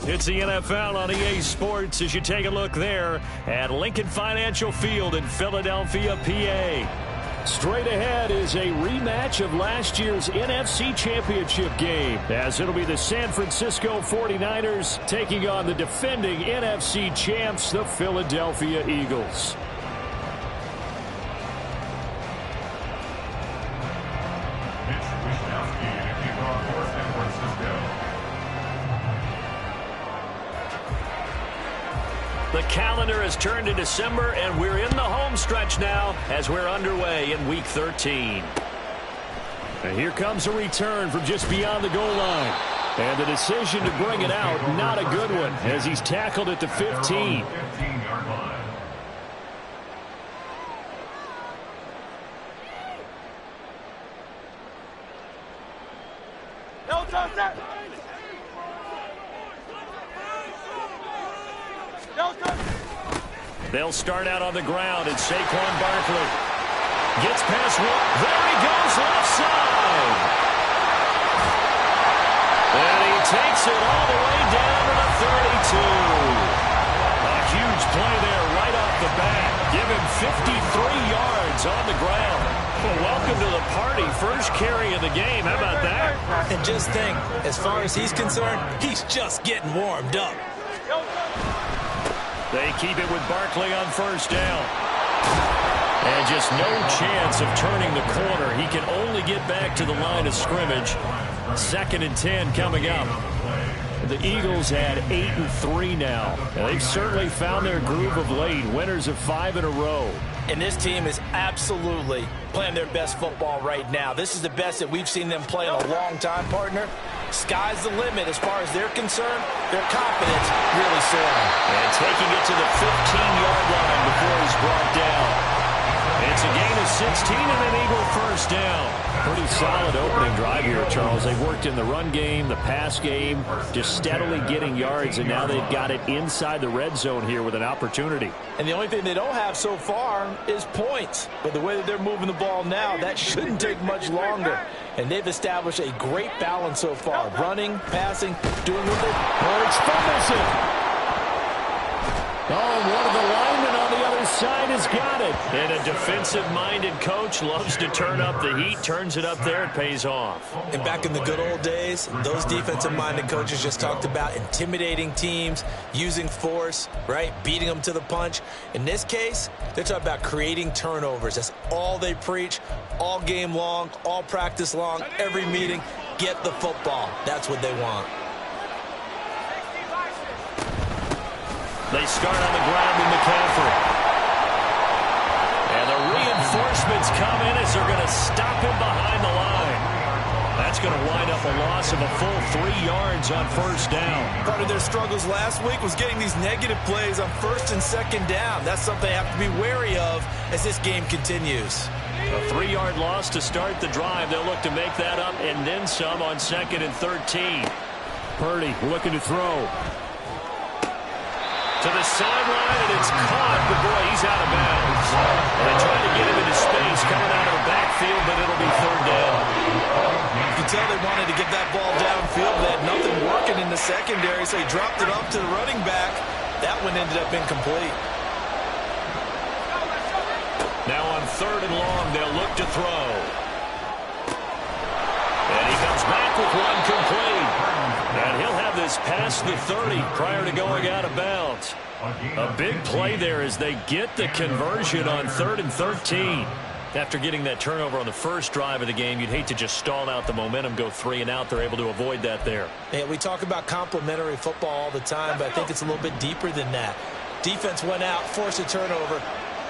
It's the NFL on EA Sports as you take a look there at Lincoln Financial Field in Philadelphia, PA. Straight ahead is a rematch of last year's NFC Championship game, as it'll be the San Francisco 49ers taking on the defending NFC champs, the Philadelphia Eagles. The calendar has turned to December, and we're in the home stretch now as we're underway in Week 13. And here comes a return from just beyond the goal line. And the decision to bring it out, not a good one, as he's tackled at the 15. They'll start out on the ground, and Saquon Barkley gets past one. There he goes, left side. And he takes it all the way down to the 32. A huge play there right off the bat. Give him 53 yards on the ground. Well, welcome to the party. First carry of the game. How about that? And just think, as far as he's concerned, he's just getting warmed up. They keep it with Barkley on first down. And just no chance of turning the corner. He can only get back to the line of scrimmage. 2nd and 10 coming up. The Eagles had 8-3 now. And they've certainly found their groove of late. Winners of 5 in a row. And this team is absolutely playing their best football right now. This is the best that we've seen them play in a long time, partner. Sky's the limit as far as they're concerned. Their confidence really soaring. And taking it to the 15-yard line before he's brought down. It's a gain of 16 and an Eagle first down. Pretty solid opening drive here, Charles. They've worked in the run game, the pass game, just steadily getting yards, and now they've got it inside the red zone here with an opportunity. And the only thing they don't have so far is points. But the way that they're moving the ball now, that shouldn't take much longer. And they've established a great balance so far. Running, passing, doing what they... Hurts fumbles it. Oh, one of the linemen on the other side has got it. And a defensive-minded coach loves to turn up the heat, turns it up there, it pays off. And back in the good old days, those defensive-minded coaches just talked about intimidating teams, using force, right, beating them to the punch. In this case, they're talking about creating turnovers. That's all they preach, all game long, all practice long, every meeting. Get the football. That's what they want. They start on the ground with McCaffrey. And the reinforcements come in as they're going to stop him behind the line. That's going to wind up a loss of a full 3 yards on first down. Part of their struggles last week was getting these negative plays on 1st and 2nd down. That's something they have to be wary of as this game continues. A 3-yard loss to start the drive. They'll look to make that up and then some on 2nd and 13. Purdy looking to throw. To the sideline, and it's caught, but boy, he's out of bounds. And they try to get him into space coming out of the backfield, but it'll be 3rd down. You can tell they wanted to get that ball downfield. They had nothing working in the secondary, so he dropped it up to the running back. That one ended up incomplete. Now on 3rd and long, they'll look to throw. And he comes back with one complete. And he'll have this past the 30 prior to going out of bounds. A big play there as they get the conversion on 3rd and 13. After getting that turnover on the first drive of the game, you'd hate to just stall out the momentum, go 3 and out. They're able to avoid that there. Yeah, we talk about complementary football all the time, but I think it's a little bit deeper than that. Defense went out, forced a turnover.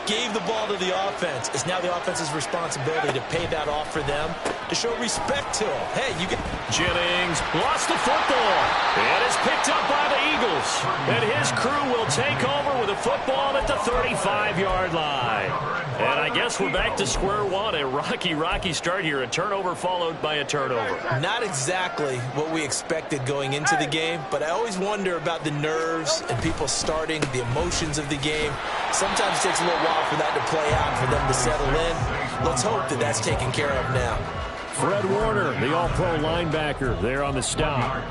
gave the ball to the offense. It's now the offense's responsibility to pay that off for them, to show respect to them. Hey, you get... Jennings lost the football. It is picked up by the Eagles. And his crew will take over with a football at the 35-yard line. And I guess we're back to square one. A rocky start here. A turnover followed by a turnover. Not exactly what we expected going into the game, but I always wonder about the nerves and people starting, the emotions of the game. Sometimes it takes a little while for that to play out, for them to settle in. Let's hope that that's taken care of now. Fred Warner, the all-pro linebacker, there on the stop.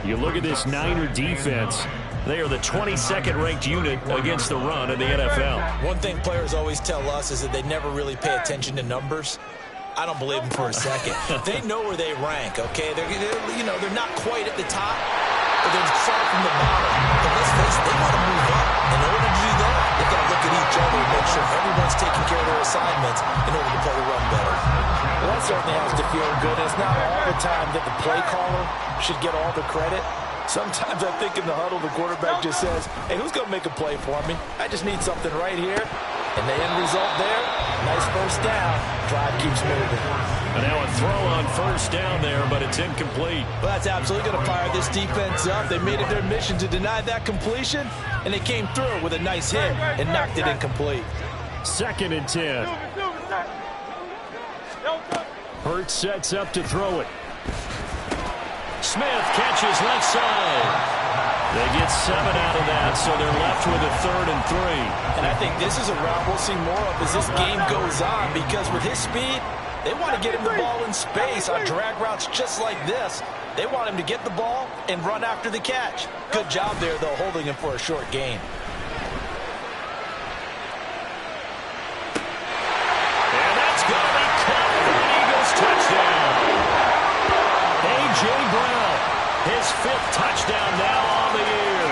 You look at this Niner defense. They are the 22nd ranked unit against the run in the NFL. One thing players always tell us is that they never really pay attention to numbers. I don't believe them for a second. They know where they rank, okay? They're not quite at the top, but they're far from the bottom. But let's face it, they want to move up. In order to do that, they've got to look at each other and make sure everyone's taking care of their assignments in order to play the run better. Well, that certainly has to feel good. It's not all the time that the play caller should get all the credit. Sometimes I think in the huddle, the quarterback just says, hey, who's going to make a play for me? I just need something right here. And the end result there, nice first down. Drive keeps moving. And now a throw on first down there, but it's incomplete. Well, that's absolutely going to fire this defense up. They made it their mission to deny that completion, and they came through with a nice hit and knocked it incomplete. 2nd and 10. Hurts sets up to throw it. Smith catches left side. They get 7 out of that, so they're left with a 3rd and 3. And I think this is a route we'll see more of as this game goes on, because with his speed, they want to get him the ball in space on drag routes just like this. They want him to get the ball and run after the catch. Good job there, though, holding him for a short gain. And that's going to be caught for an Eagles touchdown. A.J. Brown, his 5th touchdown now on the year.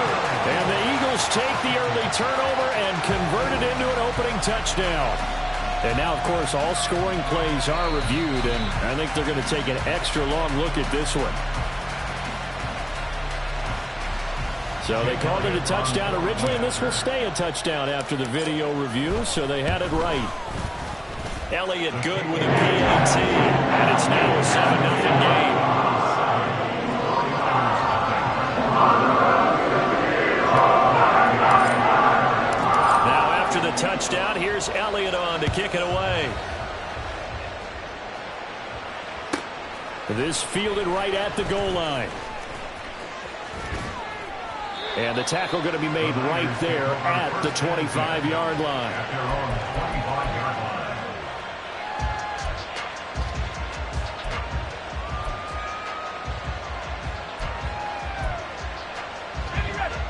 And the Eagles take the early turnover and convert it into an opening touchdown. And now, of course, all scoring plays are reviewed, and I think they're going to take an extra long look at this one. So they called it a touchdown originally, and this will stay a touchdown after the video review, so they had it right. Elliott good with a PAT, and it's now a 7-0 game. The touchdown. Here's Elliott on to kick it away. This fielded right at the goal line. And the tackle going to be made right there at the 25-yard line.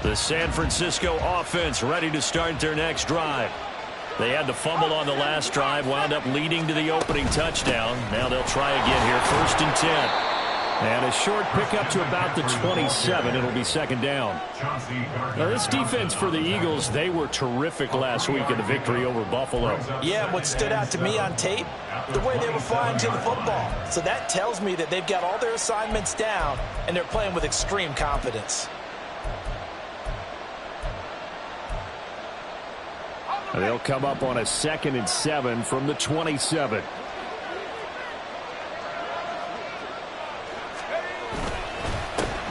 The San Francisco offense ready to start their next drive. They had the fumble on the last drive, wound up leading to the opening touchdown. Now they'll try again here, 1st and 10. And a short pickup to about the 27. It'll be 2nd down. Now this defense for the Eagles, they were terrific last week in the victory over Buffalo. Yeah, what stood out to me on tape, the way they were flying to the football. So that tells me that they've got all their assignments down, and they're playing with extreme confidence. They'll come up on a 2nd and 7 from the 27.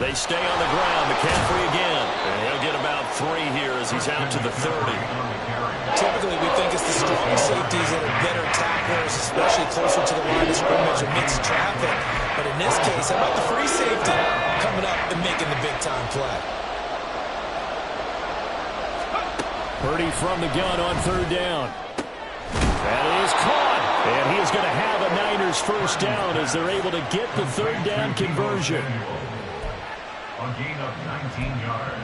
They stay on the ground. McCaffrey again. And he'll get about 3 here as he's out to the 30. Typically, we think it's the strong safeties that are better tacklers, especially closer to the line of scrimmage amidst traffic. But in this case, how about the free safety coming up and making the big-time play? Purdy from the gun on 3rd down. That is caught. And he is going to have a Niners first down as they're able to get the 3rd down conversion. A gain of 19 yards.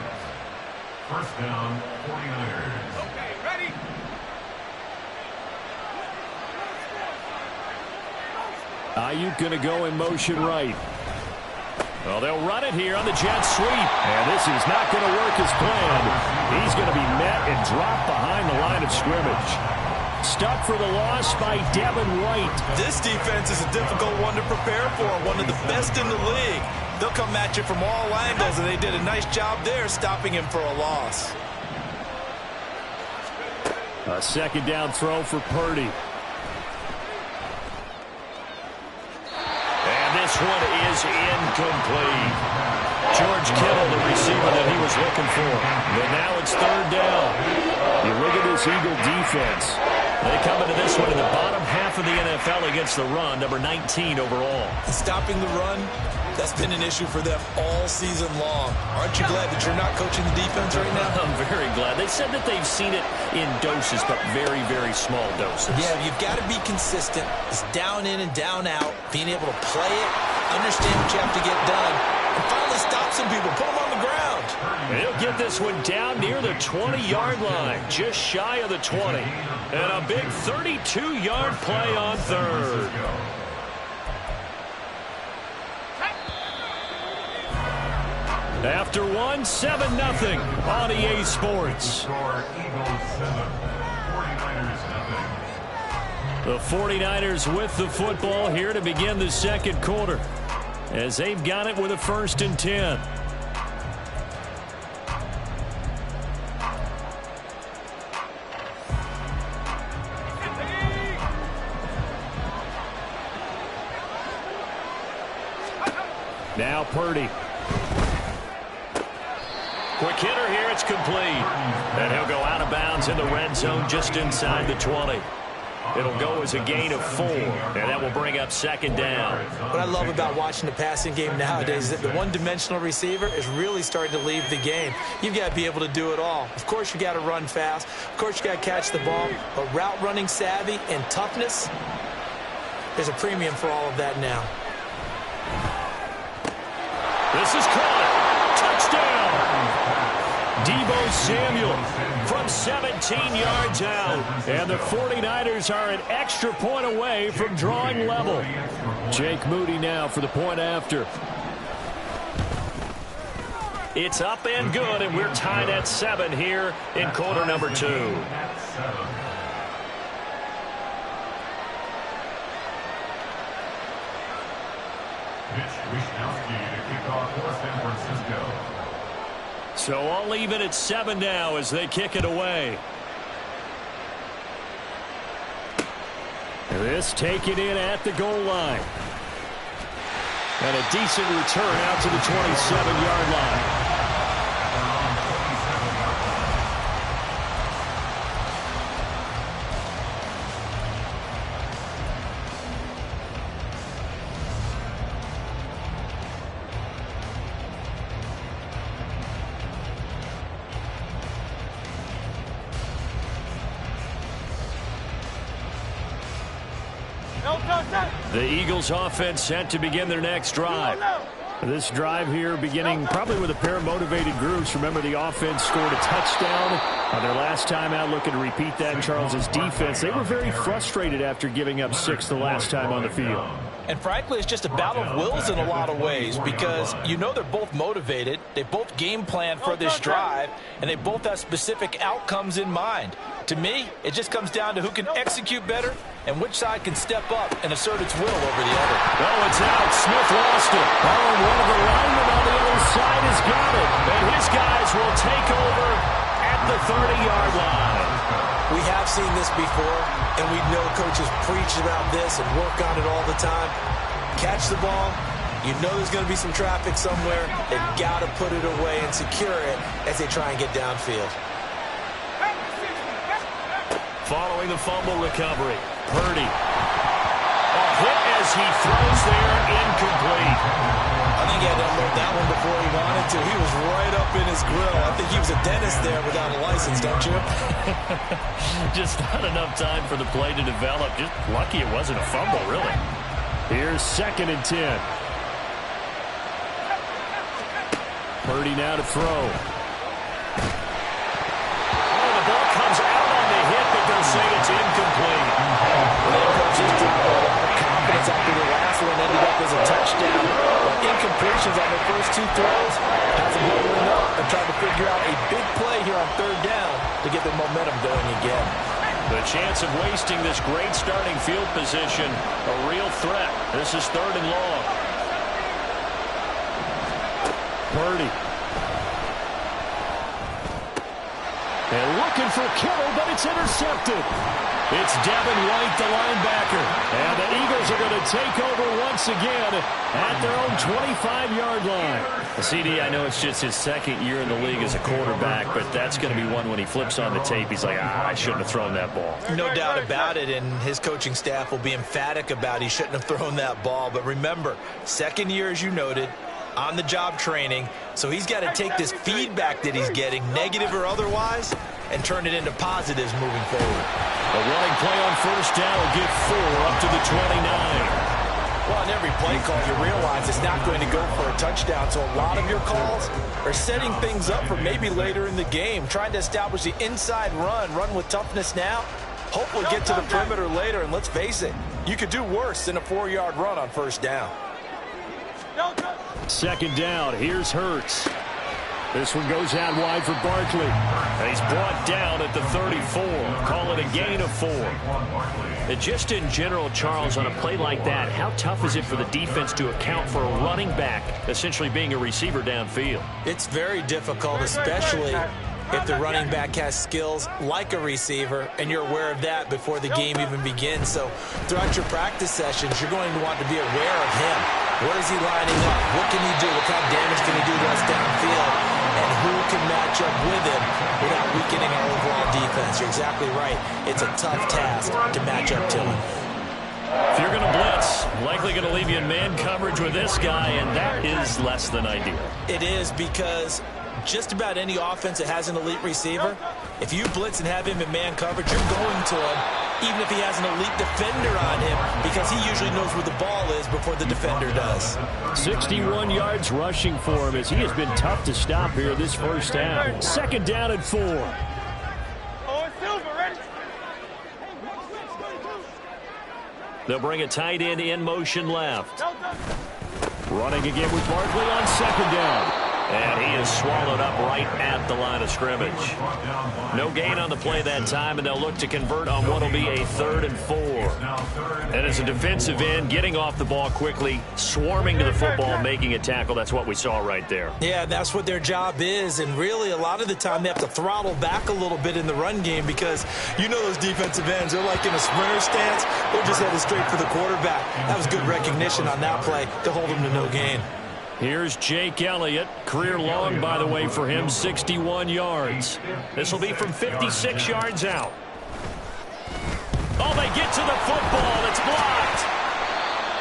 First down, 49ers. Okay, ready? Ayuk going to go in motion right. Well, they'll run it here on the jet sweep. And this is not going to work as planned. He's going to be met and dropped behind the line of scrimmage. Stuck for the loss by Devin White. This defense is a difficult one to prepare for, one of the best in the league. They'll come at you from all angles, and they did a nice job there stopping him for a loss. A second down throw for Purdy. And this one is incomplete. George Kittle, the receiver that he was looking for. But now it's third down. You look at this Eagle defense. They come into this one in the bottom half of the NFL against the run, number 19 overall. Stopping the run, that's been an issue for them all season long. Aren't you glad that you're not coaching the defense right now? I'm very glad. They said that they've seen it in doses, but very, very small doses. Yeah, you've got to be consistent. It's down in and down out, being able to play it, understand what you have to get done, and finally stop some people, put them on the ground. He'll get this one down near the 20-yard line, just shy of the 20. And a big 32-yard play on third. After one, 7-0 on EA Sports. The 49ers with the football here to begin the second quarter, as they've got it with a 1st and 10. Now Purdy. Quick hitter here, it's complete. And he'll go out of bounds in the red zone just inside the 20. It'll go as a gain of 4, and that will bring up second down. What I love about watching the passing game nowadays is that the one-dimensional receiver is really starting to leave the game. You've got to be able to do it all. Of course, you got to run fast. Of course, you got to catch the ball. But route running savvy and toughness, there's a premium for all of that now. This is caught. Touchdown. Deebo Samuel from 17 yards out. And the 49ers are an extra point away from drawing level. Jake Moody now for the point after. It's up and good, and we're tied at 7 here in quarter number 2. So all even at 7 now as they kick it away. This taken in at the goal line. And a decent return out to the 27-yard line. The Eagles offense set to begin their next drive. This drive here beginning probably with a pair of motivated groups. Remember, the offense scored a touchdown on their last time out. Looking to repeat that in Charles's defense. They were very frustrated after giving up 6 the last time on the field. And frankly, it's just a battle of wills in a lot of ways, because you know they're both motivated. They both game plan for this drive, and they both have specific outcomes in mind. To me, it just comes down to who can execute better and which side can step up and assert its will over the other. Oh, it's out. Smith lost it. Oh, and one of the linemen on the other side has got it. And his guys will take over at the 30-yard line. We have seen this before, and we know coaches preach about this and work on it all the time. Catch the ball. You know there's going to be some traffic somewhere. They've got to put it away and secure it as they try and get downfield. Following the fumble recovery, Purdy. A hit as he throws there, incomplete. I think he had to unload that one before he wanted to. He was right up in his grill. I think he was a dentist there without a license, don't you? Just not enough time for the play to develop. Just lucky it wasn't a fumble, really. Here's 2nd and 10. Purdy now to throw. Oh, the ball comes out on the hit, but they'll say it's incomplete. Well, coaches dropped a lot of confidence after the last one ended up as a touchdown. But incompletions on their first 2 throws has them holding up and trying to figure out a big play here on 3rd down to get their momentum going again. The chance of wasting this great starting field position, a real threat. This is 3rd and long. Purdy. And look looking for Kittle, but it's intercepted. It's Devin White, the linebacker. And the Eagles are going to take over once again at their own 25-yard line. CD, I know it's just his second year in the league as a quarterback, but that's going to be one when he flips on the tape. He's like, I shouldn't have thrown that ball. No doubt about it, and his coaching staff will be emphatic about he shouldn't have thrown that ball. But remember, second year, as you noted, on-the-job training, so he's got to take this feedback that he's getting, negative or otherwise, and turn it into positives moving forward. A running play on first down will get 4 up to the 29. Well, on every play call, you realize it's not going to go for a touchdown, so a lot of your calls are setting things up for maybe later in the game, trying to establish the inside run with toughness now, hopefully get to the perimeter later, and let's face it, you could do worse than a 4-yard run on first down. Second down, here's Hurts. This one goes out wide for Barkley. And he's brought down at the 34. Call it a gain of 4. And just in general, Charles, on a play like that, how tough is it for the defense to account for a running back essentially being a receiver downfield? It's very difficult, especially if the running back has skills like a receiver, and you're aware of that before the game even begins. So throughout your practice sessions, you're going to want to be aware of him. Where is he lining up? What can he do? What kind of damage can he do to us downfield? And who can match up with him without weakening our overall defense? You're exactly right. It's a tough task to match up to him. If you're going to blitz, likely going to leave you in man coverage with this guy, and that is less than ideal. It is, because just about any offense that has an elite receiver, if you blitz and have him in man coverage, you're going to him, even if he has an elite defender on him, because he usually knows where the ball is before the defender does. 61 yards rushing for him, as he has been tough to stop here this first half. Second down and 4. They'll bring a tight end in motion left. Running again with Barkley on second down. And he is swallowed up right at the line of scrimmage. No gain on the play that time, and they'll look to convert on what will be a 3rd and 4. And as a defensive end, getting off the ball quickly, swarming to the football, making a tackle, that's what we saw right there. Yeah, that's what their job is, and really a lot of the time they have to throttle back a little bit in the run game, because you know those defensive ends, they're like in a sprinter stance, they're just headed straight for the quarterback. That was good recognition on that play to hold him to no gain. Here's Jake Elliott. Career long, by the way, for him, 61 yards. This will be from 56 yards out. Oh, they get to the football. It's blocked.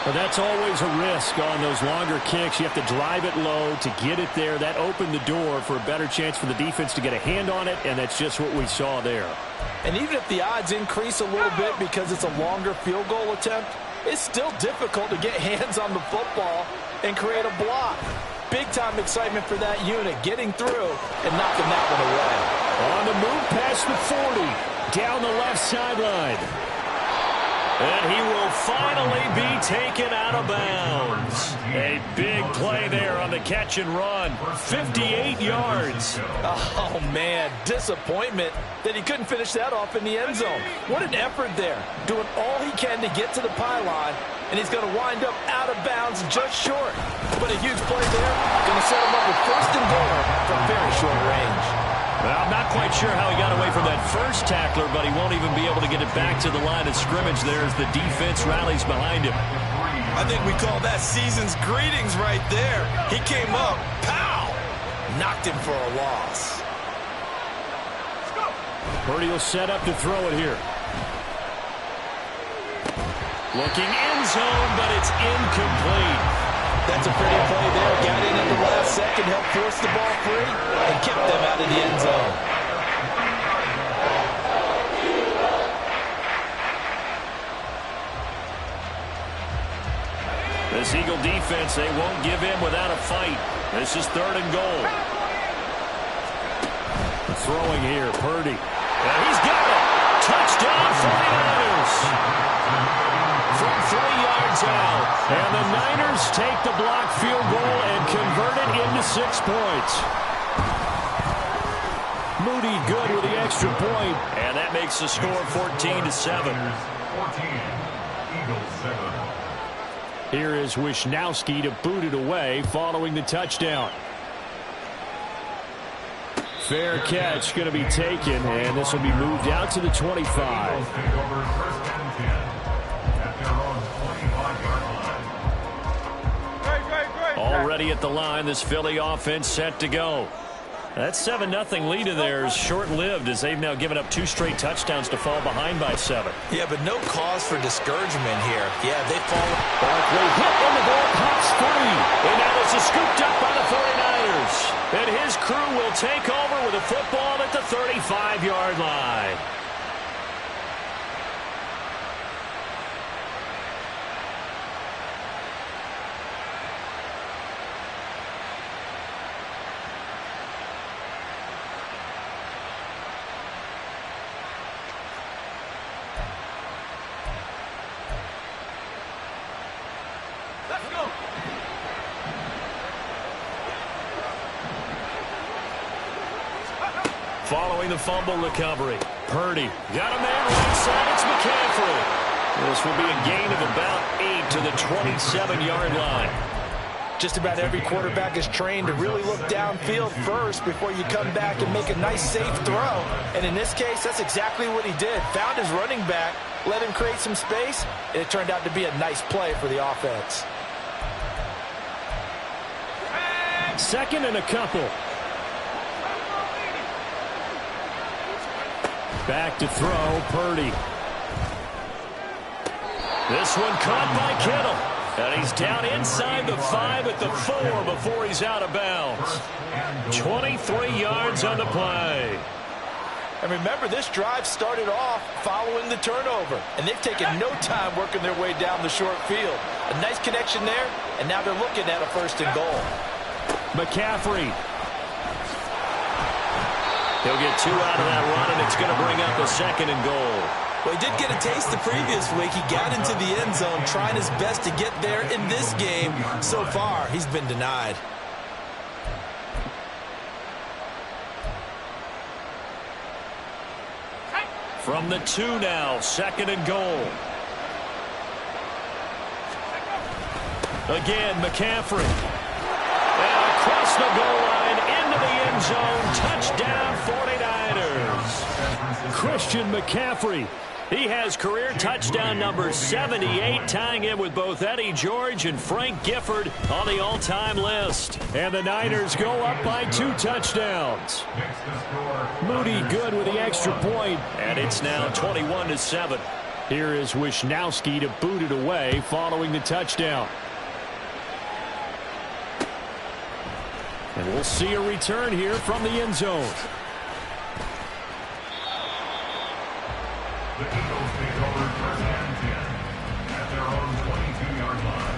But that's always a risk on those longer kicks. You have to drive it low to get it there. That opened the door for a better chance for the defense to get a hand on it, and that's just what we saw there. And even if the odds increase a little bit because it's a longer field goal attempt, it's still difficult to get hands on the football and create a block. Big-time excitement for that unit, getting through and knocking that one away. On the move past the 40, down the left sideline. And he will finally be taken out of bounds. A big play there on the catch and run. 58 yards. Oh, man, disappointment that he couldn't finish that off in the end zone. What an effort there, doing all he can to get to the pylon, and he's going to wind up out of bounds just short. But a huge play there, going to set him up with 1st and goal from very short range. Well, I'm not quite sure how he got away from that first tackler, but he won't even be able to get it back to the line of scrimmage there as the defense rallies behind him. I think we call that season's greetings right there. He came up, pow, knocked him for a loss. Purdy will set up to throw it here. Looking end zone, but it's incomplete. That's a pretty play there. Got in at the last second, helped force the ball free, and kept them out of the end zone. This Eagle defense, they won't give in without a fight. This is 3rd and goal. Throwing here, Purdy. And he's got it. Touchdown, 49ers. From 3 yards out. And the Niners take the block field goal and convert it into 6 points. Moody good with the extra point. And that makes the score 14-7. 14, Eagles 7. Here is Wisnowski to boot it away following the touchdown. Fair catch going to be taken, and this will be moved out to the 25. Already at the line, this Philly offense set to go. That 7-0 lead of theirs short-lived as they've now given up 2 straight touchdowns to fall behind by 7. Yeah, but no cause for discouragement here. Yeah, they fall. Barkley hit in the ball, pops free. And now this is scooped up by the 49ers. And his crew will take over with a football at the 35-yard line. Following the fumble recovery, Purdy got a man right side. It's McCaffrey. This will be a gain of about 8 to the 27-yard line. Just about every quarterback is trained to really look downfield first before you come back and make a nice, safe throw. And in this case, that's exactly what he did. Found his running back, let him create some space, and it turned out to be a nice play for the offense. Second and a couple. Back to throw, Purdy. This one caught by Kittle. And he's down inside the 5 at the 4 before he's out of bounds. 23 yards on the play. And remember, this drive started off following the turnover. And they've taken no time working their way down the short field. A nice connection there, and now they're looking at a 1st and goal. McCaffrey. He'll get 2 out of that run, and it's going to bring up a 2nd and goal. Well, he did get a taste the previous week. He got into the end zone, trying his best to get there in this game. So far, he's been denied. From the 2 now, 2nd and goal. Again, McCaffrey. And across the goal line, into the end zone. Touchdown, 49ers. Christian McCaffrey. He has career touchdown number 78, tying in with both Eddie George and Frank Gifford on the all-time list. And the Niners go up by 2 touchdowns. Moody good with the extra point, and it's now 21-7. Here is Wisnowski to boot it away following the touchdown. And we'll see a return here from the end zone. The Eagles take over 1st and 10 at their own 22-yard line.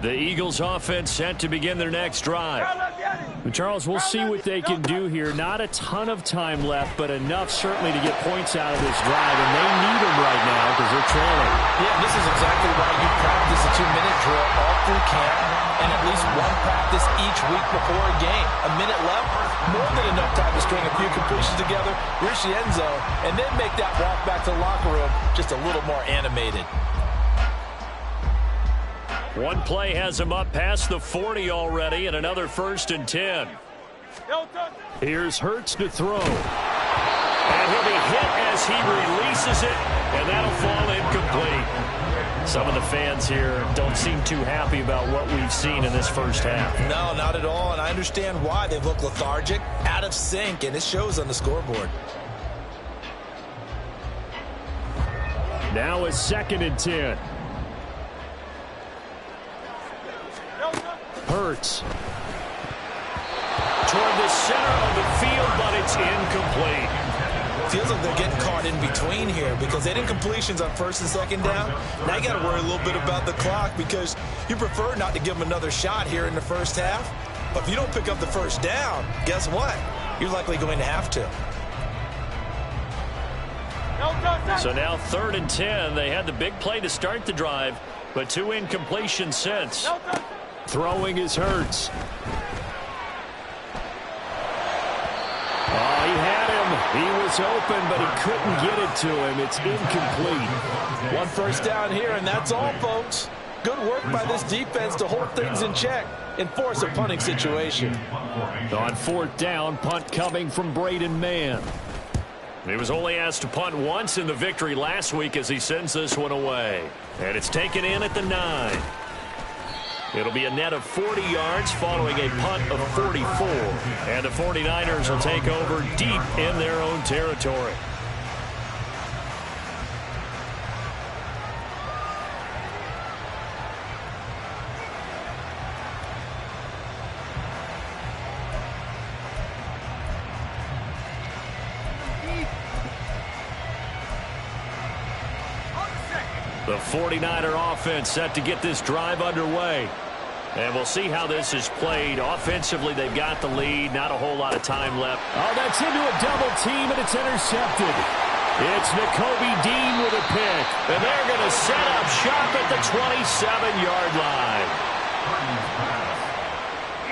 The Eagles offense set to begin their next drive. Charles, we'll see what they can do here. Not a ton of time left, but enough certainly to get points out of this drive, and they need them right now because they're trailing. Yeah, this is exactly why you practice a 2-minute drill all through camp and at least one practice each week before a game. A minute left, more than enough time to string a few completions together, reach the end zone, and then make that walk back to the locker room just a little more animated. One play has him up past the 40 already, and another 1st and 10. Here's Hurts to throw. And he'll be hit as he releases it, and that'll fall incomplete. Some of the fans here don't seem too happy about what we've seen in this first half. No, not at all, and I understand why. They look lethargic, out of sync, and it shows on the scoreboard. Now it's 2nd and 10. Hurts toward the center of the field, but it's incomplete. Feels like they're getting caught in between here because they didn't completions on 1st and 2nd down. Now you got to worry a little bit about the clock because you prefer not to give them another shot here in the first half. But if you don't pick up the 1st down, guess what? You're likely going to have to. So now 3rd and 10. They had the big play to start the drive, but 2 incompletions since. Throwing is Hurts. Oh, he had him. He was open, but he couldn't get it to him. It's incomplete. One first down here, and that's all, folks. Good work by this defense to hold things in check and force a punting situation. On fourth down, punt coming from Braden Mann. He was only asked to punt once in the victory last week as he sends this one away. And it's taken in at the 9. It'll be a net of 40 yards following a punt of 44. And the 49ers will take over deep in their own territory. The 49er offense set to get this drive underway. And we'll see how this is played. Offensively, they've got the lead. Not a whole lot of time left. Oh, that's into a double team, and it's intercepted. It's Nakobe Dean with a pick. And they're going to set up shop at the 27-yard line.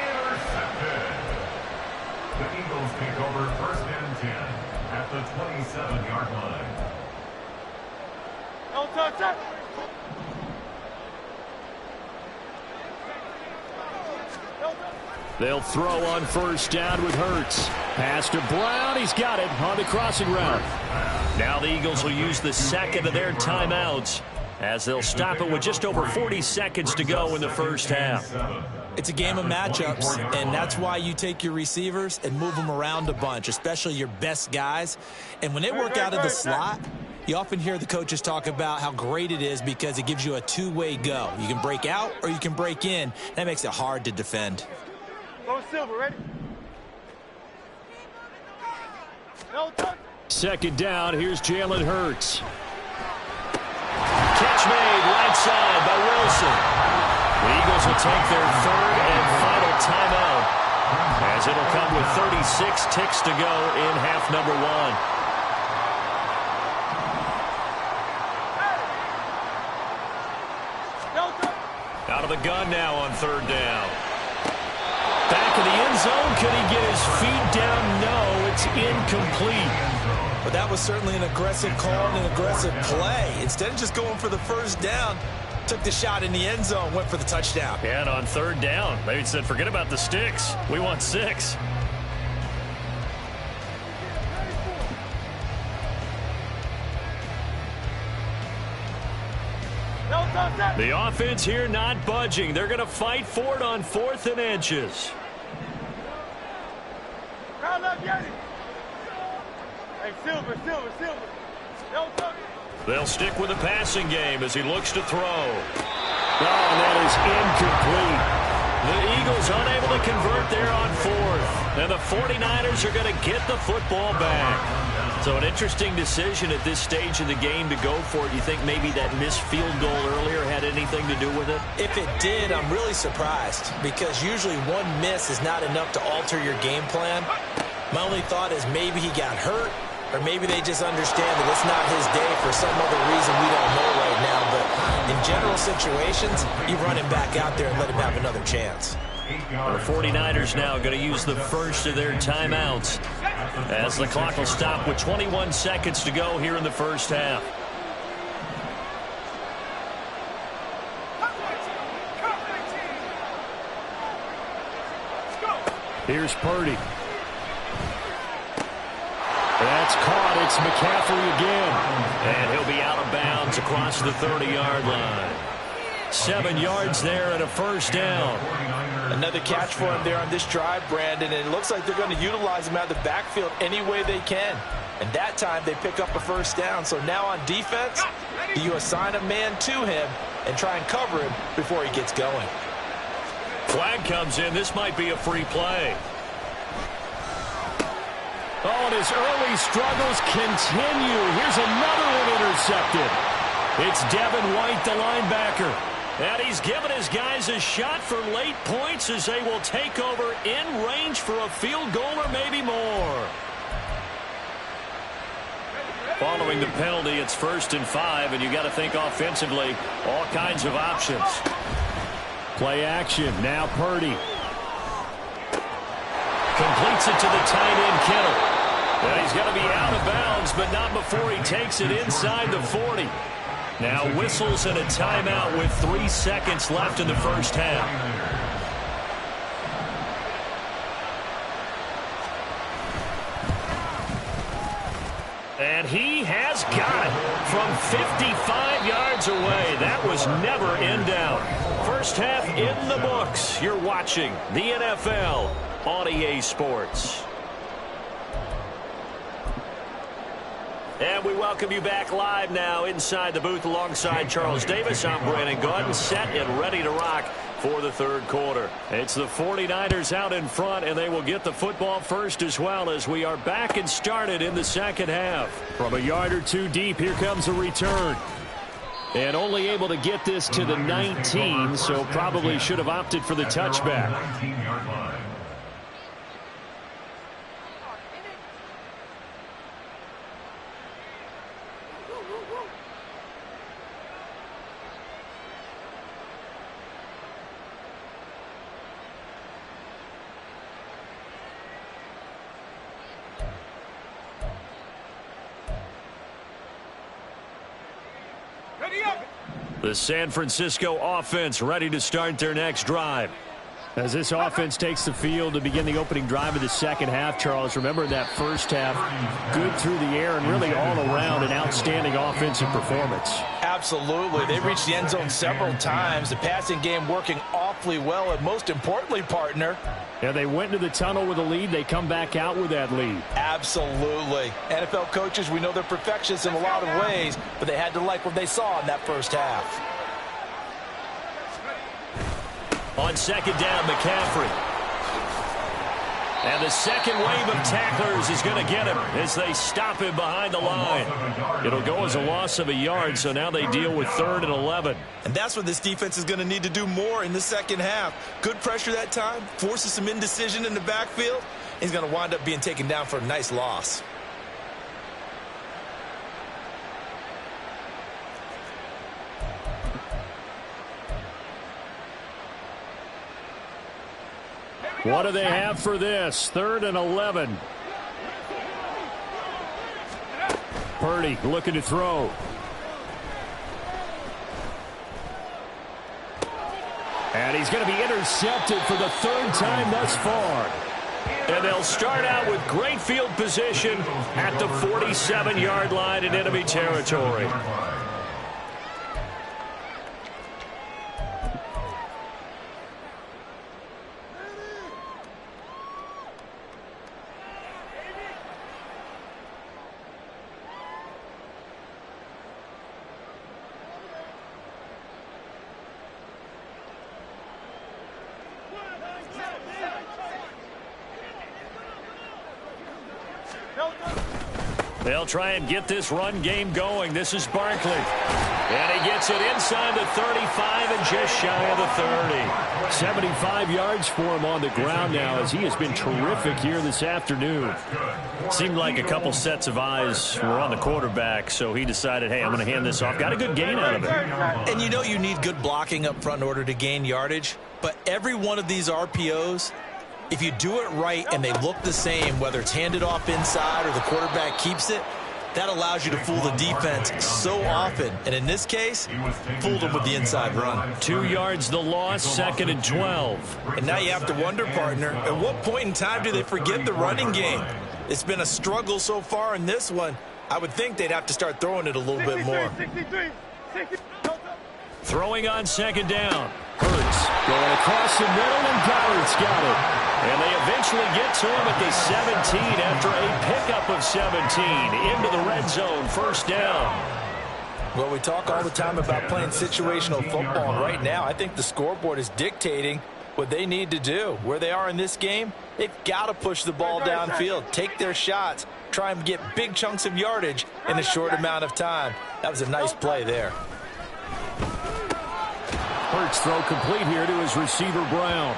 Intercepted. The Eagles take over first and 10 at the 27-yard line. Don't touch it. They'll throw on first down with Hurts. Pass to Brown. He's got it on the crossing route. Now the Eagles will use the second of their timeouts as they'll stop it with just over 40 seconds to go in the first half. It's a game of matchups, and that's why you take your receivers and move them around a bunch, especially your best guys. And when they work out of the slot, you often hear the coaches talk about how great it is because it gives you a two-way go. You can break out or you can break in. That makes it hard to defend. Go Silver, ready? No touch. Second down, here's Jalen Hurts. Catch made right side by Wilson. The Eagles will take their third and final timeout as it'll come with 36 ticks to go in half number 1. Out of the gun now on third down. Back in the end zone. Could he get his feet down? No, it's incomplete. But that was certainly an aggressive call and an aggressive play. Instead of just going for the first down, took the shot in the end zone, went for the touchdown. And on third down, they said, forget about the sticks. We want 6. The offense here not budging. They're going to fight for it on 4th and inches. Hey, Silver. They'll stick with the passing game as he looks to throw. Oh, that is incomplete. The Eagles unable to convert there on 4th. And the 49ers are going to get the football back. So an interesting decision at this stage of the game to go for it. You think maybe that missed field goal earlier had anything to do with it? If it did, I'm really surprised because usually one miss is not enough to alter your game plan. My only thought is maybe he got hurt or maybe they just understand that it's not his day for some other reason we don't know right now. But in general situations, you run him back out there and let him have another chance. The 49ers now going to use the first of their timeouts as the clock will stop with 21 seconds to go here in the first half. Here's Purdy. That's caught. It's McCaffrey again. And he'll be out of bounds across the 30-yard line. 7 yards there and a first down. Another catch for him there on this drive, Brandon, and it looks like they're going to utilize him out of the backfield any way they can. And that time they pick up a first down. So now on defense, do you assign a man to him and try and cover him before he gets going? Flag comes in. This might be a free play. Oh, and his early struggles continue. Here's another one intercepted. It's Devin White, the linebacker. And he's given his guys a shot for late points as they will take over in range for a field goal or maybe more. Following the penalty, it's 1st and 5, and you got to think offensively, all kinds of options. Play action, now Purdy. Completes it to the tight end, Kittle. And he's going to be out of bounds, but not before he takes it inside the 40. Now whistles and a timeout with 3 seconds left in the first half. And he has got it from 55 yards away. That was never in doubt. First half in the books. You're watching the NFL on EA Sports. And we welcome you back live now inside the booth alongside Charles Davis. I'm Brandon Gaudin, set and ready to rock for the third quarter. It's the 49ers out in front, and they will get the football first as well as we are back and started in the second half. From a yard or two deep, here comes a return. And only able to get this to the 19, so probably should have opted for the touchback. The San Francisco offense ready to start their next drive. As this offense takes the field to begin the opening drive of the second half, Charles, remember that first half, good through the air and really all around an outstanding offensive performance. Absolutely. They reached the end zone several times. The passing game working awfully well, and most importantly, partner. Yeah, they went into the tunnel with a lead. They come back out with that lead. Absolutely. NFL coaches, we know they're perfectionists in a lot of ways, but they had to like what they saw in that first half. On second down, McCaffrey. And the second wave of tacklers is going to get him as they stop him behind the line. It'll go as a loss of a yard, so now they deal with 3rd and 11. And that's what this defense is going to need to do more in the second half. Good pressure that time, forces some indecision in the backfield. He's going to wind up being taken down for a nice loss. What do they have for this? 3rd and 11. Purdy looking to throw. And he's going to be intercepted for the 3rd time thus far. And they'll start out with great field position at the 47-yard line in enemy territory. They'll try and get this run game going. This is Barkley. And he gets it inside the 35 and just shy of the 30. 75 yards for him on the ground now as he has been terrific here this afternoon. Seemed like a couple sets of eyes were on the quarterback, so he decided, hey, I'm going to hand this off. Got a good gain out of it. And you know you need good blocking up front in order to gain yardage, but every one of these RPOs, if you do it right and they look the same, whether it's handed off inside or the quarterback keeps it, that allows you to fool the defense so often. And in this case, fooled them with the inside run. 2 yards the loss, 2nd and 12. And now you have to wonder, partner, at what point in time do they forget the running game? It's been a struggle so far in this one. I would think they'd have to start throwing it a little bit more. Throwing on second down. Hurts going across the middle, and Goddard's got it. And they eventually get to him at the 17 after a pickup of 17 into the red zone. First down. Well, we talk all the time about playing situational football, and right now I think the scoreboard is dictating what they need to do. Where they are in this game, they've got to push the ball downfield, take their shots, try and get big chunks of yardage in a short amount of time. That was a nice play there. Hurts throw complete here to his receiver, Brown.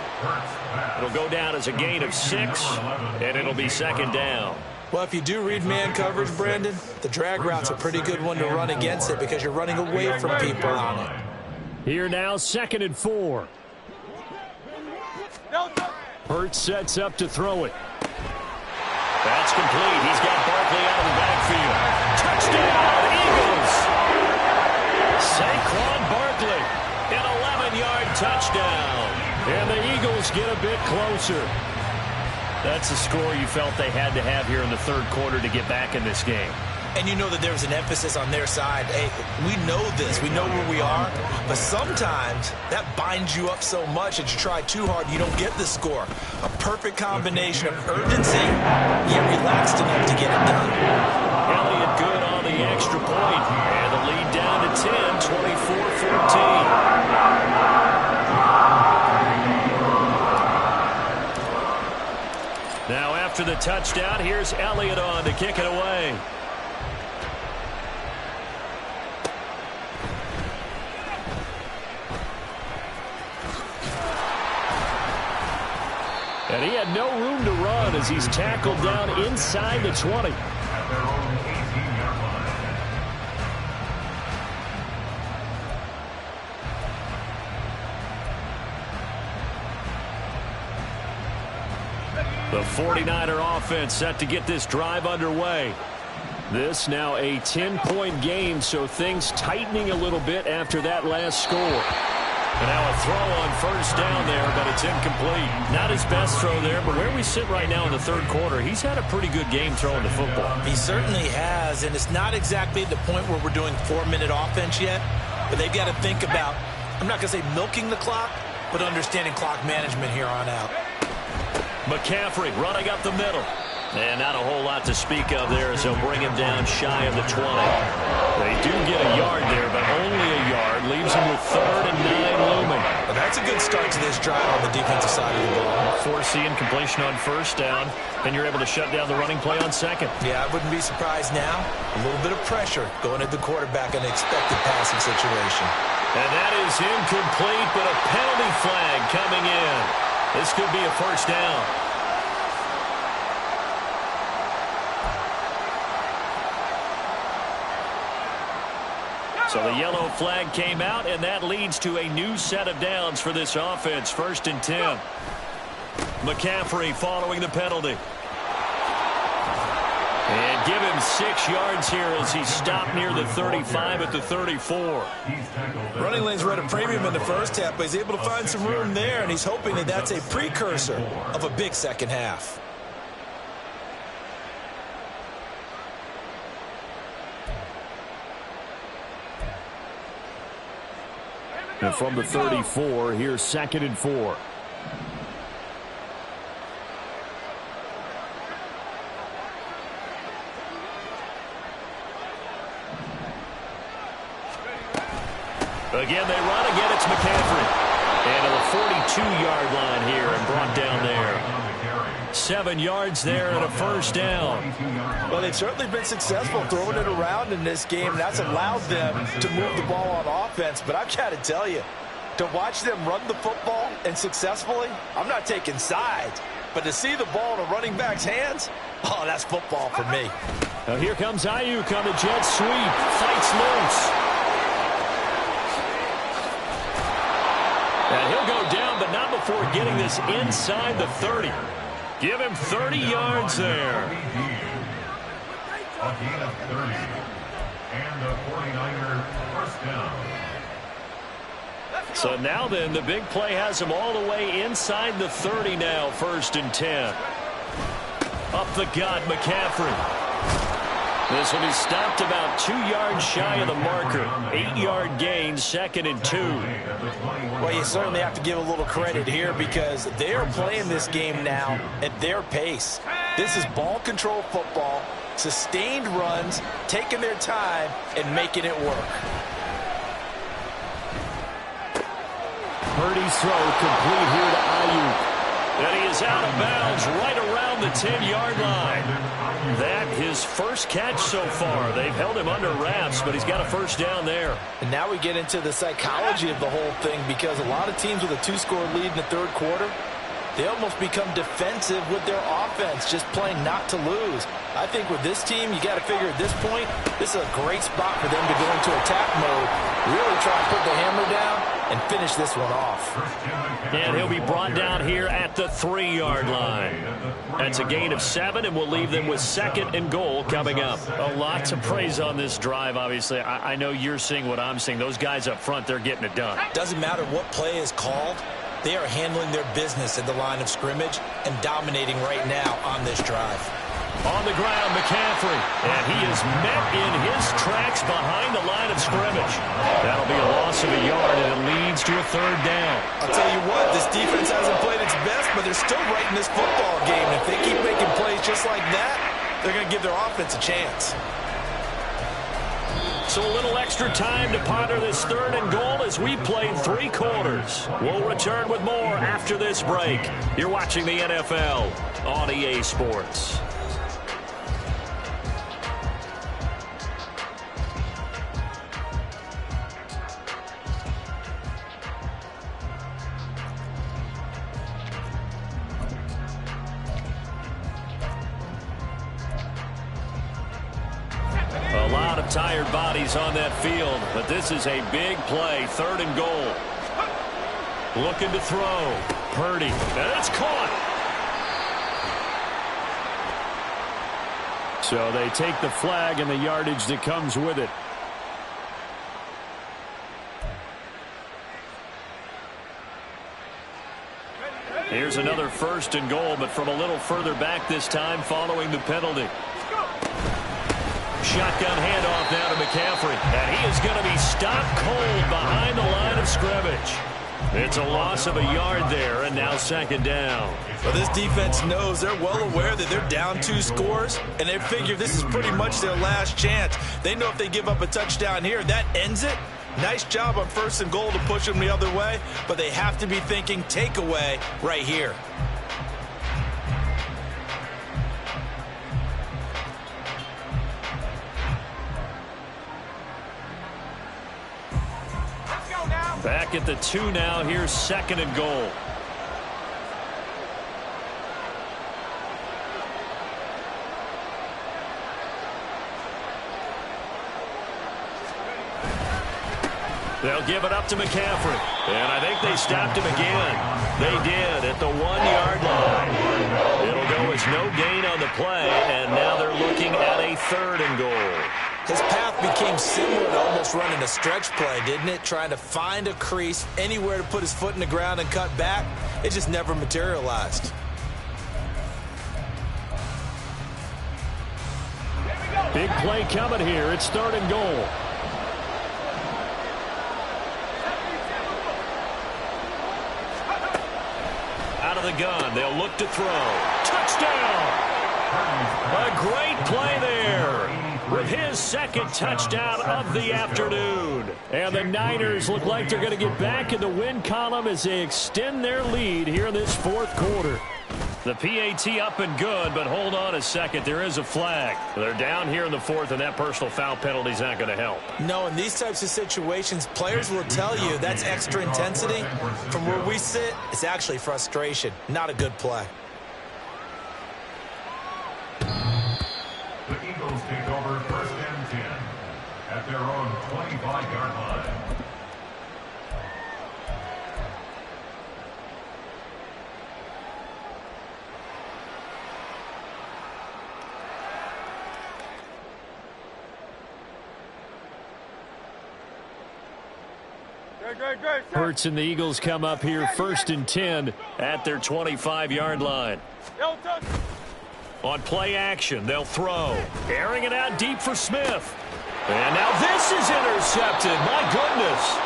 It'll go down as a gain of 6, and it'll be second down. Well, if you do read man coverage, Brandon, the drag route's a pretty good one to run against it because you're running away from people on it. Here now, 2nd and 4. Hurts sets up to throw it. That's complete. He's got Barkley out of the backfield. Touchdown, Eagles! Saquon Barkley, an 11-yard touchdown. And the Eagles get a bit closer. That's the score you felt they had to have here in the third quarter to get back in this game. And you know that there's an emphasis on their side. Hey, we know this. We know where we are. But sometimes that binds you up so much that you try too hard, you don't get the score. A perfect combination of urgency, yet relaxed enough to get it done. Elliott good on the extra point. And the lead down to 10, 24-14. Now after the touchdown, here's Elliott on to kick it away. And he had no room to run as he's tackled down inside the 20. At their own 18-yard line. The 49er offense set to get this drive underway. This now a 10-point game, so things tightening a little bit after that last score. And now a throw on first down there, but it's incomplete. Not his best throw there, but where we sit right now in the third quarter, he's had a pretty good game throwing the football. He certainly has, and it's not exactly the point where we're doing 4-minute offense yet, but they've got to think about, I'm not going to say milking the clock, but understanding clock management here on out. McCaffrey running up the middle. And not a whole lot to speak of there as they'll bring him down shy of the 20. They do get a yard there, but only a yard. Leaves him with 3rd and 9 looming. Well, that's a good start to this drive on the defensive side of the ball. Force the incompletion on first down, and you're able to shut down the running play on second. Yeah, I wouldn't be surprised now. A little bit of pressure going at the quarterback in an expected passing situation. And that is incomplete, but a penalty flag coming in. This could be a first down. So the yellow flag came out, and that leads to a new set of downs for this offense. 1st and 10. McCaffrey following the penalty. And give him 6 yards here as he stopped near the 35 at the 34. Running lanes were at a premium in the first half, but he's able to find some room there, and he's hoping that that's a precursor of a big second half. And from the 34, here's 2nd and 4. Again, they run. Again, it's McCaffrey. And to the 42-yard line here and brought down there. 7 yards there and a first down. Well, they've certainly been successful throwing it around in this game, and that's allowed them to move the ball on offense. But I've got to tell you, to watch them run the football and successfully, I'm not taking sides, but to see the ball in a running back's hands, oh, that's football for me. Now here comes Ayuk on the jet sweep. Fights loose. And he'll go down, but not before getting this inside the 30. Give him 30 yards there. A gain of 30. And the 49er first down. So now then, the big play has him all the way inside the 30 now. 1st and 10. Up the gut, McCaffrey. This will be stopped about 2 yards shy of the marker. 8-yard gain, 2nd and 2. Well, you certainly have to give a little credit here because they're playing this game now at their pace. This is ball control football, sustained runs, taking their time, and making it work. Purdy's throw complete here to Ayuk. And he is out of bounds right around the 10-yard line. That his first catch so far. They've held him under wraps, but he's got a first down there. And now we get into the psychology of the whole thing because a lot of teams with a 2-score lead in the third quarter, they almost become defensive with their offense, just playing not to lose. I think with this team, you got to figure at this point, this is a great spot for them to go into attack mode, really try to put the hammer down and finish this one off. And he'll be brought down here at the 3-yard line. That's a gain of 7, and we'll leave them with 2nd and goal coming up. A lot to praise on this drive, obviously. I know you're seeing what I'm seeing. Those guys up front, they're getting it done. Doesn't matter what play is called. They are handling their business at the line of scrimmage and dominating right now on this drive. On the ground, McCaffrey. And he is met in his tracks behind the line of scrimmage. That'll be a loss of a yard, and it leads to a 3rd down. I'll tell you what, this defense hasn't played its best, but they're still right in this football game. If they keep making plays just like that, they're going to give their offense a chance. So a little extra time to ponder this 3rd and goal as we played 3 quarters. We'll return with more after this break. You're watching the NFL on EA Sports. A lot of tired bodies on that field, but this is a big play, 3rd and goal. Looking to throw. Purdy, and it's caught. So they take the flag and the yardage that comes with it. Here's another 1st and goal, but from a little further back this time following the penalty. Shotgun handoff now to McCaffrey. And he is going to be stopped cold behind the line of scrimmage. It's a loss of a yard there, and now 2nd down. Well, this defense knows, they're well aware that they're down 2 scores, and they figure this is pretty much their last chance. They know if they give up a touchdown here, that ends it. Nice job on 1st and goal to push them the other way, but they have to be thinking takeaway right here. Back at the 2 now. Here's 2nd and goal. They'll give it up to McCaffrey. And I think they stopped him again. They did at the 1-yard line. It'll go as no gain on the play, and now they're looking at a 3rd and goal. His path became similar to almost running a stretch play, didn't it? Trying to find a crease, anywhere to put his foot in the ground and cut back. It just never materialized. Big play coming here. It's 3rd and goal. Out of the gun, they'll look to throw. Touchdown! A great play there with his 2nd touchdown of the afternoon. And the Niners look like they're going to get back in the win column as they extend their lead here in this 4th quarter. The PAT up and good, but hold on a second. There is a flag. They're down here in the 4th, and that personal foul penalty is not going to help. No, in these types of situations, players will tell you that's extra intensity. From where we sit, it's actually frustration. Not a good play. The Eagles take over 1st and 10 at their own 25-yard line. Hurts and the Eagles come up here 1st and 10 at their 25-yard line. On play action, they'll throw. Airing it out deep for Smith. And now this is intercepted. My goodness.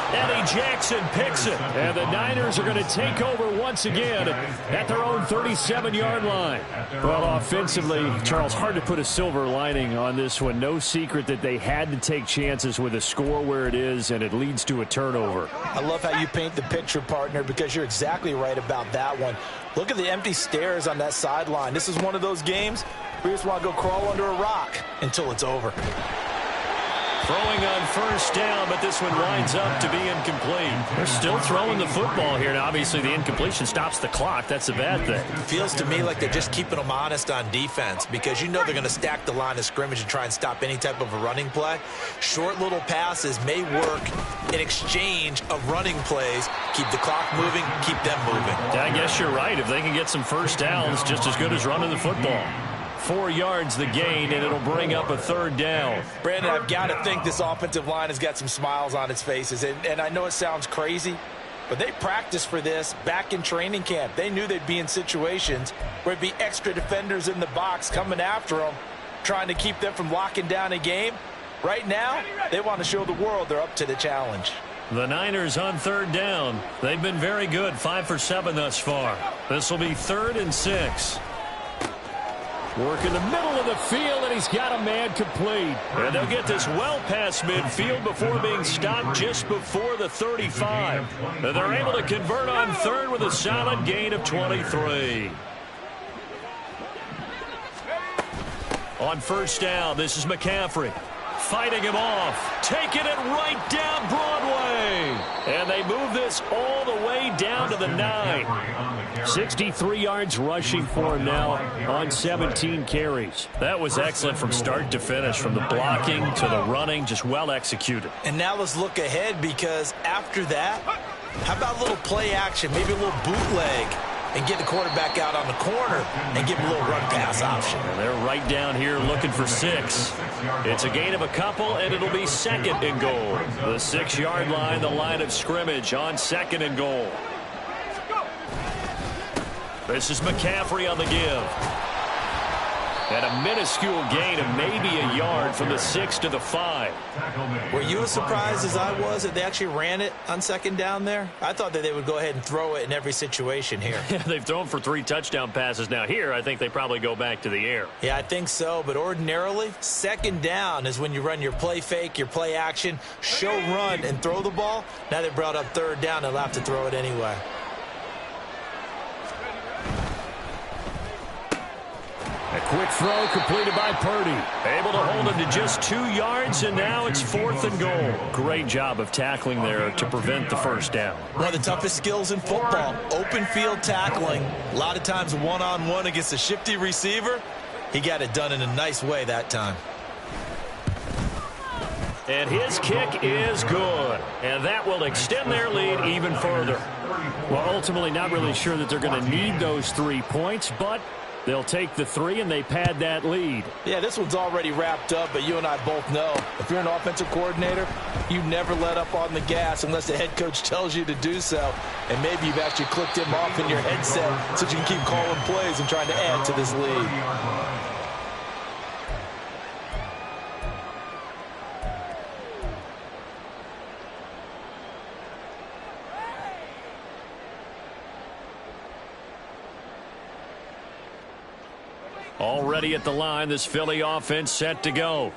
Eddie Jackson picks it. And the Niners are going to take over once again at their own 37-yard line. Well, offensively, Charles, hard to put a silver lining on this one. No secret that they had to take chances with a score where it is, and it leads to a turnover. I love how you paint the picture, partner, because you're exactly right about that one. Look at the empty stares on that sideline. This is one of those games where you just want to go crawl under a rock until it's over. Throwing on first down, but this one winds up to be incomplete. They're still throwing the football here. Now, obviously, the incompletion stops the clock. That's a bad thing. Feels to me like they're just keeping them honest on defense because you know they're going to stack the line of scrimmage and try and stop any type of a running play. Short little passes may work in exchange of running plays. Keep the clock moving, keep them moving. I guess you're right. If they can get some first downs, just as good as running the football. 4 yards the gain, and it'll bring up a third down. Brandon, I've got to think this offensive line has got some smiles on its faces. And I know it sounds crazy, but they practiced for this back in training camp. They knew they'd be in situations where it'd be extra defenders in the box coming after them, trying to keep them from locking down a game. Right now, they want to show the world they're up to the challenge. The Niners on third down. They've been very good, 5 for 7 thus far. This will be 3rd and 6. Work in the middle of the field, and he's got a man complete. And they'll get this well past midfield before being stopped just before the 35. And they're able to convert on third with a solid gain of 23. On first down, this is McCaffrey. Fighting him off, taking it right down Broadway. And they move this all the way down to the 9. 63 yards rushing for him now on 17 carries. That was excellent from start to finish, from the blocking to the running, just well executed. And now let's look ahead because after that, how about a little play action, maybe a little bootleg, and get the quarterback out on the corner and give him a little run pass option. And they're right down here looking for 6. It's a gain of a couple, and it'll be 2nd and goal. The 6-yard line, the line of scrimmage on 2nd and goal. This is McCaffrey on the give. And a minuscule gain of maybe a yard from the 6 to the 5. Were you as surprised as I was that they actually ran it on 2nd down there? I thought that they would go ahead and throw it in every situation here. Yeah, they've thrown for 3 touchdown passes. Now here, I think they probably go back to the air. Yeah, I think so. But ordinarily, 2nd down is when you run your play fake, your play action, show run, and throw the ball. Now they brought up 3rd down. They'll have to throw it anyway. A quick throw completed by Purdy. Able to hold him to just 2 yards, and now it's 4th and goal. Great job of tackling there to prevent the first down. One of the toughest skills in football, open field tackling. A lot of times one-on-one against a shifty receiver. He got it done in a nice way that time. And his kick is good. And that will extend their lead even further. Well, ultimately not really sure that they're going to need those 3 points, but they'll take the 3 and they pad that lead. Yeah, this one's already wrapped up, but you and I both know if you're an offensive coordinator, you never let up on the gas unless the head coach tells you to do so. And maybe you've actually clicked him off in your headset so you can keep calling plays and trying to add to this lead. Already at the line, this Philly offense set to go.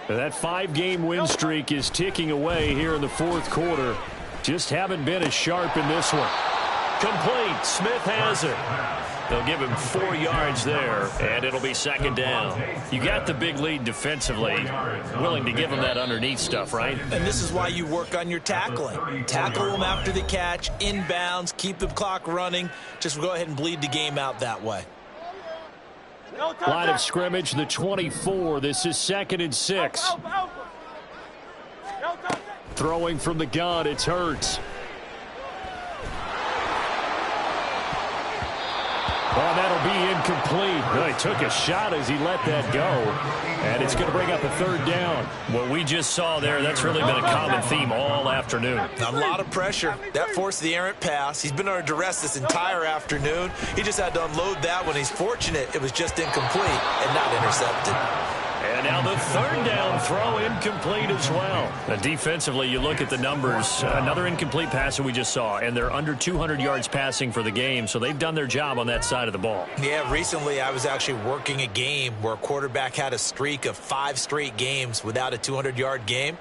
That 5-game win streak is ticking away here in the 4th quarter. Just haven't been as sharp in this one. Complete. Smith has it. They'll give him 4 yards there, and it'll be 2nd down. You got the big lead defensively. Willing to give him that underneath stuff, right? And this is why you work on your tackling. Tackle them after the catch, inbounds, keep the clock running. Just go ahead and bleed the game out that way. Line of scrimmage, the 24. This is 2nd and 6. Throwing from the gun, it's Hurts. Well, that'll be incomplete. Well, he took a shot as he let that go. And it's going to bring up a 3rd down. What we just saw there, that's really been a common theme all afternoon. A lot of pressure. That forced the errant pass. He's been under duress this entire afternoon. He just had to unload that one. He's fortunate it was just incomplete and not intercepted. And now the 3rd down throw incomplete as well. Defensively, you look at the numbers. Another incomplete pass that we just saw, and they're under 200 yards passing for the game, so they've done their job on that side of the ball. Yeah, recently I was actually working a game where a quarterback had a streak of 5 straight games without a 200-yard game.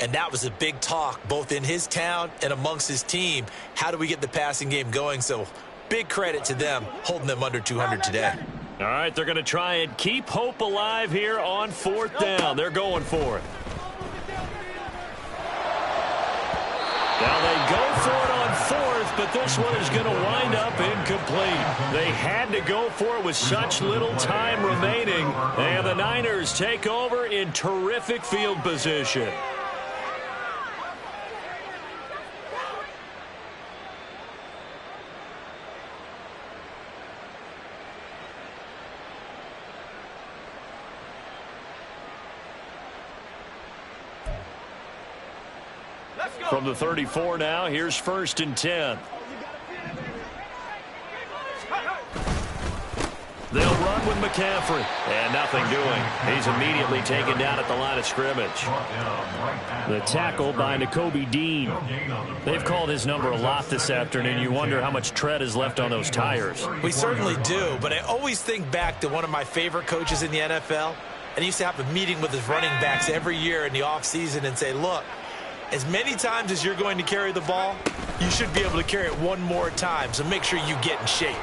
And that was a big talk, both in his town and amongst his team. How do we get the passing game going? So big credit to them holding them under 200 today. All right, they're going to try and keep hope alive here on 4th down. They're going for it. but this one is going to wind up incomplete. They had to go for it with such little time remaining, and the Niners take over in terrific field position. From the 34 now, here's 1st and 10. They'll run with McCaffrey. And nothing doing. He's immediately taken down at the line of scrimmage. The tackle by Nakobe Dean. They've called his number a lot this afternoon. You wonder how much tread is left on those tires. We certainly do, but I always think back to one of my favorite coaches in the NFL. And he used to have a meeting with his running backs every year in the offseason and say, look, as many times as you're going to carry the ball, you should be able to carry it one more time, so make sure you get in shape.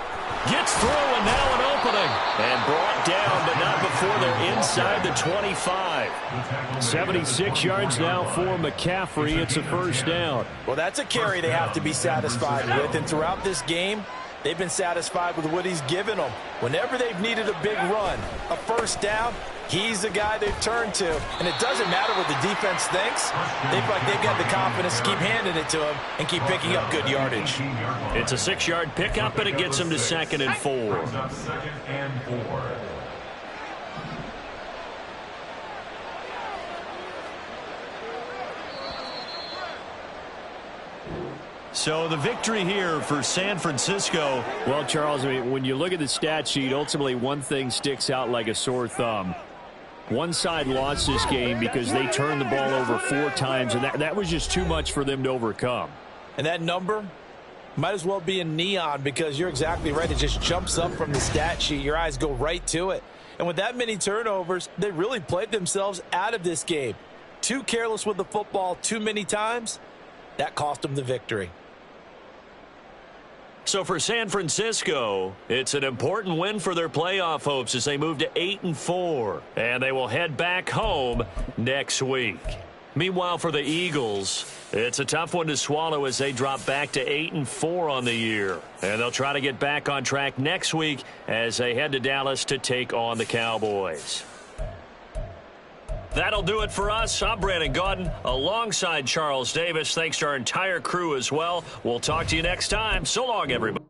Gets through, and now an opening. And brought down, but not before they're inside the 25. 76 yards now for McCaffrey. It's a 1st down. Well, that's a carry they have to be satisfied with, and throughout this game, they've been satisfied with what he's given them. Whenever they've needed a big run, a 1st down, he's the guy they've turned to. And it doesn't matter what the defense thinks. They feel like they've got the confidence to keep handing it to him and keep picking up good yardage. It's a 6-yard pickup, and it gets him to 2nd and 4. 2nd and 4. So the victory here for San Francisco. Well, Charles, I mean, when you look at the stat sheet, ultimately one thing sticks out like a sore thumb. One side lost this game because they turned the ball over 4 times, and that was just too much for them to overcome. And that number might as well be in neon, because you're exactly right. It just jumps up from the stat sheet. Your eyes go right to it. And with that many turnovers, they really played themselves out of this game. Too careless with the football too many times. That cost them the victory. So for San Francisco, it's an important win for their playoff hopes as they move to 8-4. And they will head back home next week. Meanwhile, for the Eagles, it's a tough one to swallow as they drop back to 8-4 on the year. And they'll try to get back on track next week as they head to Dallas to take on the Cowboys. That'll do it for us. I'm Brandon Gaudin alongside Charles Davis. Thanks to our entire crew as well. We'll talk to you next time. So long, everybody.